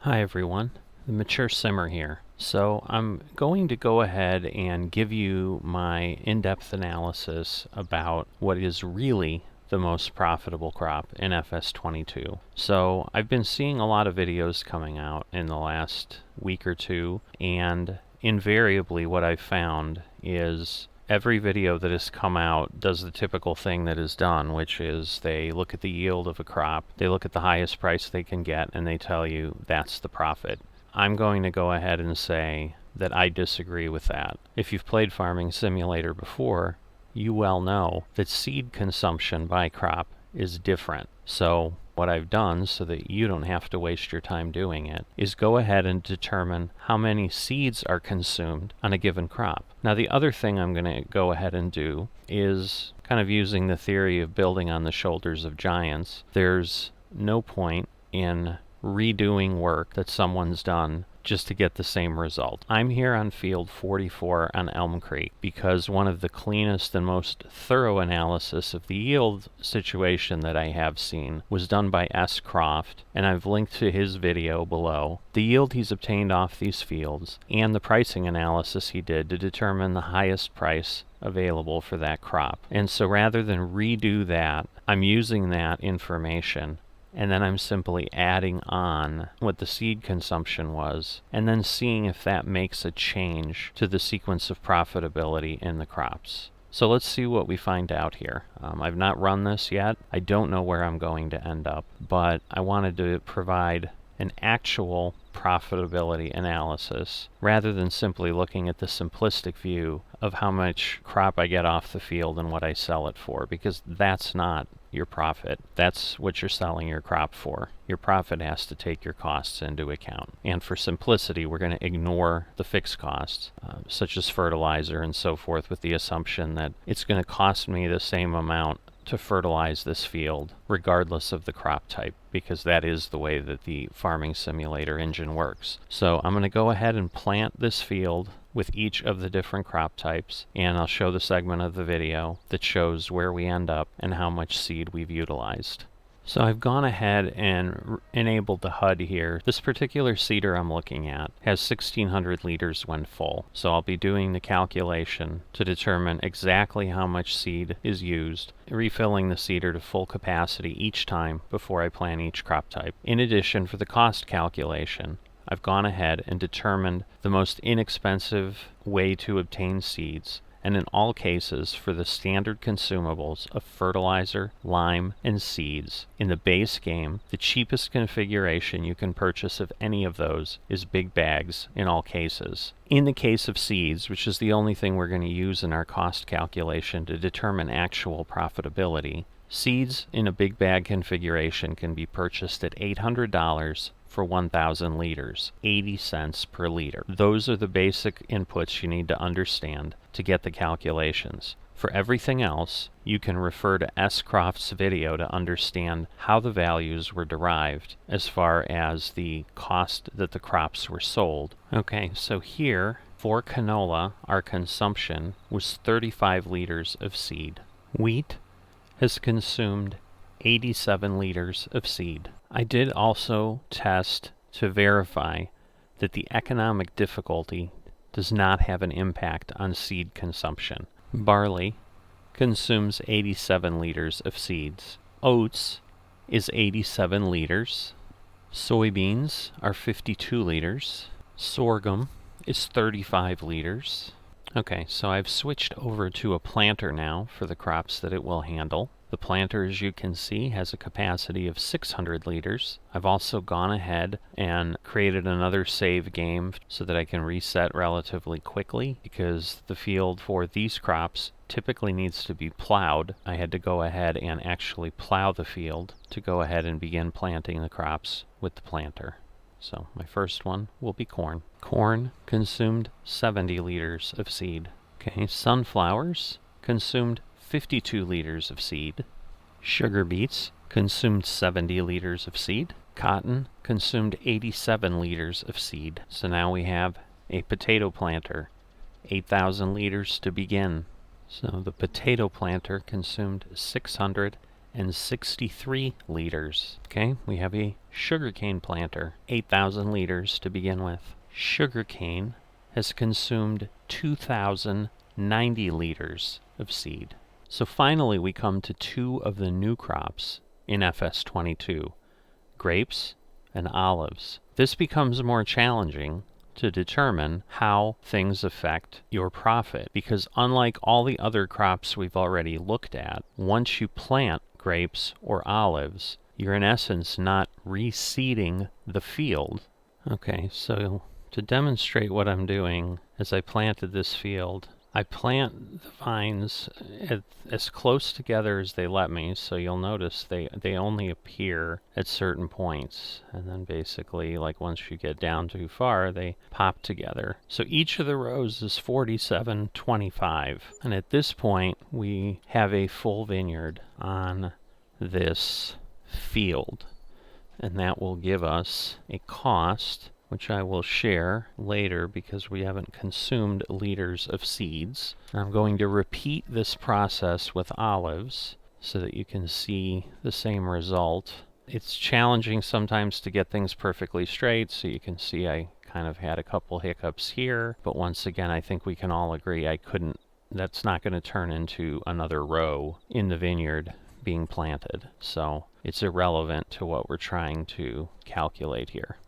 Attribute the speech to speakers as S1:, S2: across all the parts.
S1: Hi everyone, the Mature Simmer here. So I'm going to go ahead and give you my in-depth analysis about what is really the most profitable crop in FS22. So I've been seeing a lot of videos coming out in the last week or two, and invariably what I've found is every video that has come out does the typical thing that is done, which is they look at the yield of a crop, they look at the highest price they can get, and they tell you that's the profit. I'm going to go ahead and say that I disagree with that. If you've played Farming Simulator before, you well know that seed consumption by crop is different. So what I've done, so that you don't have to waste your time doing it, is go ahead and determine how many seeds are consumed on a given crop. Now the other thing I'm going to go ahead and do is kind of using the theory of building on the shoulders of giants. There's no point in redoing work that someone's done just to get the same result. I'm here on field 44 on Elm Creek because one of the cleanest and most thorough analysis of the yield situation that I have seen was done by S. Croft, and I've linked to his video below. The yield he's obtained off these fields and the pricing analysis he did to determine the highest price available for that crop. And so rather than redo that, I'm using that information and then I'm simply adding on what the seed consumption was, and then seeing if that makes a change to the sequence of profitability in the crops. So let's see what we find out here. I've not run this yet. I don't know where I'm going to end up, but I wanted to provide an actual profitability analysis rather than simply looking at the simplistic view of how much crop I get off the field and what I sell it for, because that's not your profit. That's what you're selling your crop for. Your profit has to take your costs into account. And for simplicity, we're going to ignore the fixed costs, such as fertilizer and so forth, with the assumption that it's going to cost me the same amount to fertilize this field regardless of the crop type, because that is the way that the Farming Simulator engine works. So I'm going to go ahead and plant this field with each of the different crop types, and I'll show the segment of the video that shows where we end up and how much seed we've utilized. So I've gone ahead and enabled the HUD here. This particular seeder I'm looking at has 1,600 liters when full. So I'll be doing the calculation to determine exactly how much seed is used, refilling the seeder to full capacity each time before I plant each crop type. In addition, for the cost calculation, I've gone ahead and determined the most inexpensive way to obtain seeds, and in all cases for the standard consumables of fertilizer, lime, and seeds. In the base game, the cheapest configuration you can purchase of any of those is big bags in all cases. In the case of seeds, which is the only thing we're going to use in our cost calculation to determine actual profitability, seeds in a big bag configuration can be purchased at $800 for 1,000 liters, 80 cents per liter. Those are the basic inputs you need to understand to get the calculations. For everything else, you can refer to S. Croft's video to understand how the values were derived as far as the cost that the crops were sold. Okay, so here, for canola, our consumption was 35 liters of seed. Wheat has consumed 87 liters of seed. I did also test to verify that the economic difficulty does not have an impact on seed consumption. Barley consumes 87 liters of seeds. Oats is 87 liters. Soybeans are 52 liters. Sorghum is 35 liters. Okay, so I've switched over to a planter now for the crops that it will handle. The planter, as you can see, has a capacity of 600 liters. I've also gone ahead and created another save game so that I can reset relatively quickly, because the field for these crops typically needs to be plowed. I had to go ahead and actually plow the field to go ahead and begin planting the crops with the planter. So my first one will be corn. Corn consumed 70 liters of seed. Okay, sunflowers consumed 52 liters of seed. Sugar beets consumed 70 liters of seed. Cotton consumed 87 liters of seed. So now we have a potato planter, 8,000 liters to begin. So the potato planter consumed 600 8,063 liters. Okay, we have a sugarcane planter, 8,000 liters to begin with. Sugarcane has consumed 2,090 liters of seed. So finally we come to two of the new crops in FS22, grapes and olives. This becomes more challenging to determine how things affect your profit, because unlike all the other crops we've already looked at, once you plant grapes or olives, you're in essence not reseeding the field. Okay, so to demonstrate what I'm doing, as I planted this field, I plant the vines as close together as they let me, so you'll notice they only appear at certain points, and then basically, like once you get down too far, they pop together. So each of the rows is 47.25, and at this point we have a full vineyard on this field, and that will give us a cost, which I will share later because we haven't consumed liters of seeds. I'm going to repeat this process with olives so that you can see the same result. It's challenging sometimes to get things perfectly straight, so you can see I kind of had a couple hiccups here, but once again I think we can all agree that's not going to turn into another row in the vineyard being planted, so it's irrelevant to what we're trying to calculate here.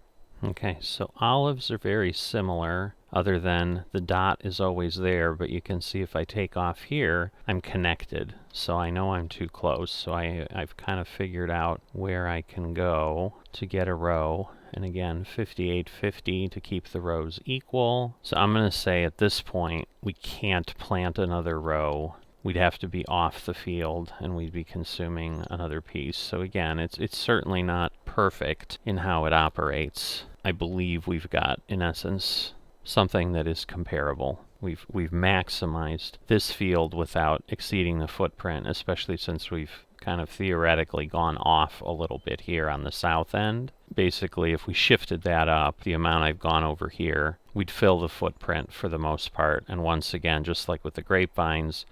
S1: Okay, so olives are very similar, other than the dot is always there, but you can see if I take off here, I'm connected. So I know I'm too close, so I've kind of figured out where I can go to get a row. And again, 58.50 to keep the rows equal. So I'm going to say at this point, we can't plant another row. We'd have to be off the field and we'd be consuming another piece. So again, it's certainly not perfect in how it operates. I believe we've got, in essence, something that is comparable. We've maximized this field without exceeding the footprint, especially since we've kind of theoretically gone off a little bit here on the south end. Basically, if we shifted that up, the amount I've gone over here, we'd fill the footprint for the most part. And once again, just like with the grapevines,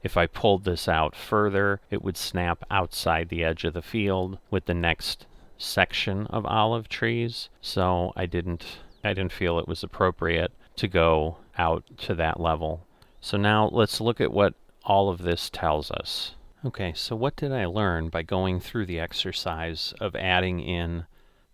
S1: if I pulled this out further, it would snap outside the edge of the field with the next section of olive trees. So I didn't feel it was appropriate to go out to that level. So now let's look at what all of this tells us. Okay, so what did I learn by going through the exercise of adding in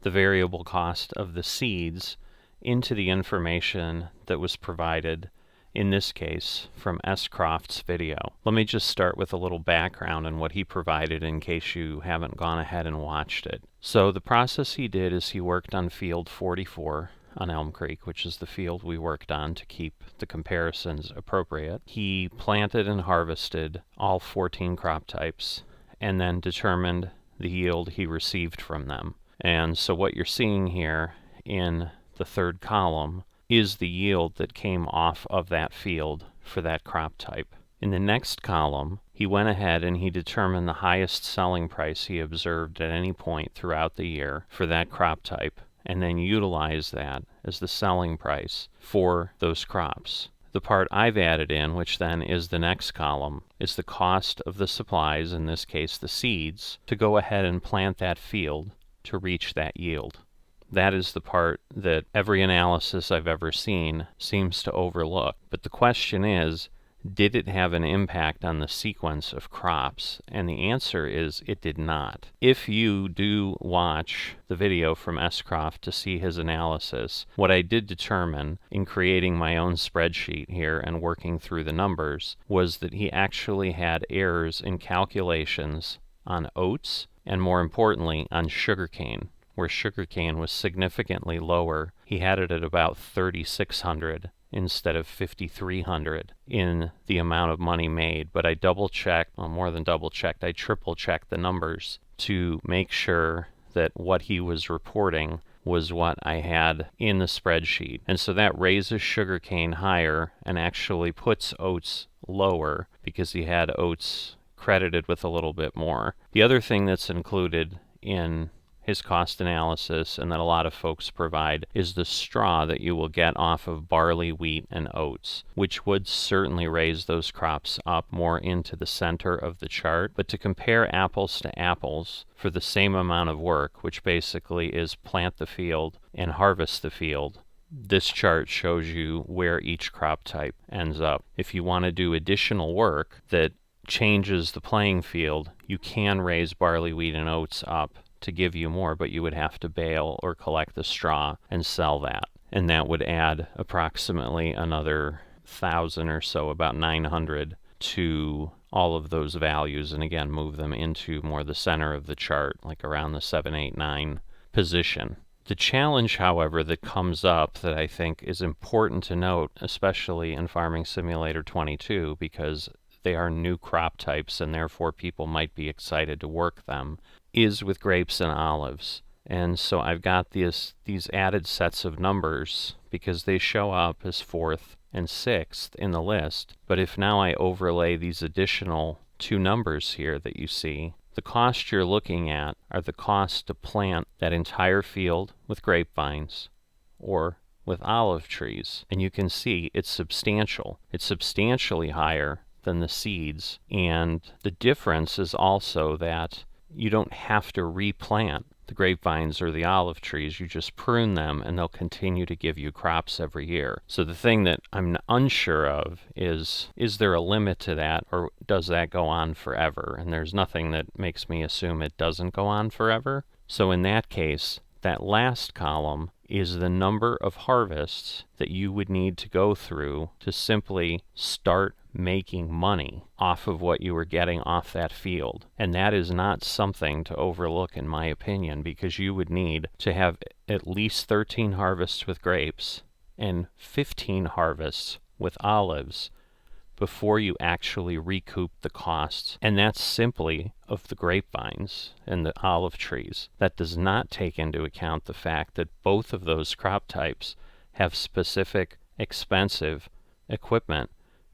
S1: the variable cost of the seeds into the information that was provided, in this case, from S. Croft's video? Let me just start with a little background on what he provided in case you haven't gone ahead and watched it. So the process he did is he worked on field 44 on Elm Creek, which is the field we worked on to keep the comparisons appropriate. He planted and harvested all 14 crop types and then determined the yield he received from them. And so what you're seeing here in the third column is the yield that came off of that field for that crop type. In the next column, he went ahead and he determined the highest selling price he observed at any point throughout the year for that crop type, and then utilized that as the selling price for those crops. The part I've added in, which then is the next column, is the cost of the supplies, in this case the seeds, to go ahead and plant that field to reach that yield. That is the part that every analysis I've ever seen seems to overlook. But the question is, did it have an impact on the sequence of crops? And the answer is it did not. If you do watch the video from S. Croft to see his analysis, what I did determine in creating my own spreadsheet here and working through the numbers was that he actually had errors in calculations on oats and, more importantly, on sugarcane, where sugarcane was significantly lower. He had it at about 3,600 instead of 5,300 in the amount of money made. But I double-checked, well, more than double-checked, I triple-checked the numbers to make sure that what he was reporting was what I had in the spreadsheet. And so that raises sugarcane higher and actually puts oats lower because he had oats credited with a little bit more. The other thing that's included in his cost analysis and that a lot of folks provide is the straw that you will get off of barley, wheat, and oats, which would certainly raise those crops up more into the center of the chart. But to compare apples to apples for the same amount of work, which basically is plant the field and harvest the field, this chart shows you where each crop type ends up. If you want to do additional work that changes the playing field, you can raise barley, wheat, and oats up to give you more, but you would have to bale or collect the straw and sell that. And that would add approximately another 1,000 or so, about 900, to all of those values, and again move them into more the center of the chart, like around the 7, 8, 9 position. The challenge, however, that comes up that I think is important to note, especially in Farming Simulator 22, because they are new crop types and therefore people might be excited to work them, is with grapes and olives. And so I've got these added sets of numbers because they show up as 4th and 6th in the list. But if now I overlay these additional 2 numbers here that you see, the cost you're looking at are the cost to plant that entire field with grapevines or with olive trees. And you can see it's substantial. It's substantially higher than the seeds, and the difference is also that you don't have to replant the grapevines or the olive trees. You just prune them and they'll continue to give you crops every year. So the thing that I'm unsure of is there a limit to that, or does that go on forever? And there's nothing that makes me assume it doesn't go on forever. So in that case, that last column is the number of harvests that you would need to go through to simply start making money off of what you were getting off that field. And that is not something to overlook, in my opinion, because you would need to have at least 13 harvests with grapes and 15 harvests with olives before you actually recoup the costs. And that's simply of the grapevines and the olive trees. That does not take into account the fact that both of those crop types have specific expensive equipment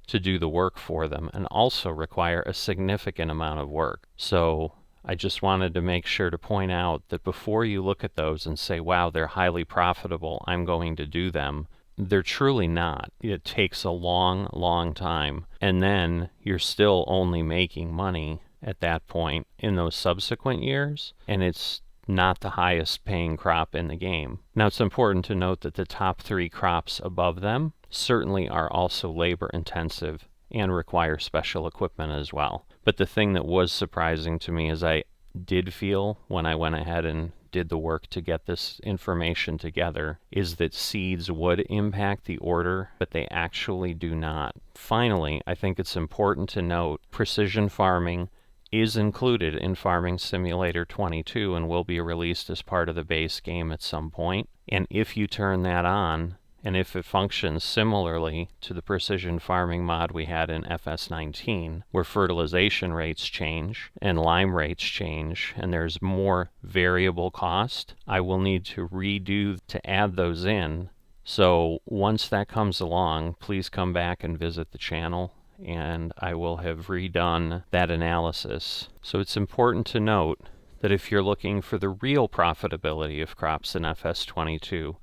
S1: to do the work for them and also require a significant amount of work. So I just wanted to make sure to point out that before you look at those and say, wow, they're highly profitable, I'm going to do them, they're truly not. It takes a long, long time, and then you're still only making money at that point in those subsequent years, and it's not the highest paying crop in the game. Now, it's important to note that the top 3 crops above them certainly are also labor intensive and require special equipment as well. But the thing that was surprising to me is I did feel when I went ahead and did the work to get this information together is that seeds would impact the order, but they actually do not. Finally, I think it's important to note precision farming is included in Farming Simulator 22 and will be released as part of the base game at some point. And if you turn that on, and if it functions similarly to the precision farming mod we had in FS19, where fertilization rates change and lime rates change and there's more variable cost, I will need to redo to add those in. So once that comes along, please come back and visit the channel and I will have redone that analysis. So it's important to note that if you're looking for the real profitability of crops in FS22,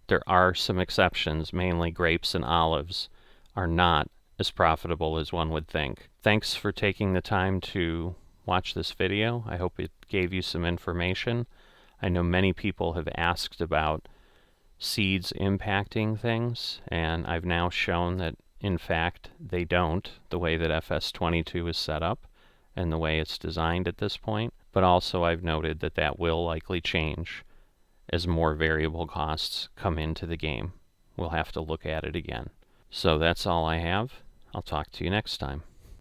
S1: there are some exceptions. Mainly grapes and olives are not as profitable as one would think. Thanks for taking the time to watch this video. I hope it gave you some information. I know many people have asked about seeds impacting things, and I've now shown that in fact they don't, the way that FS22 is set up and the way it's designed at this point. But also I've noted that that will likely change as more variable costs come into the game. We'll have to look at it again. So that's all I have. I'll talk to you next time.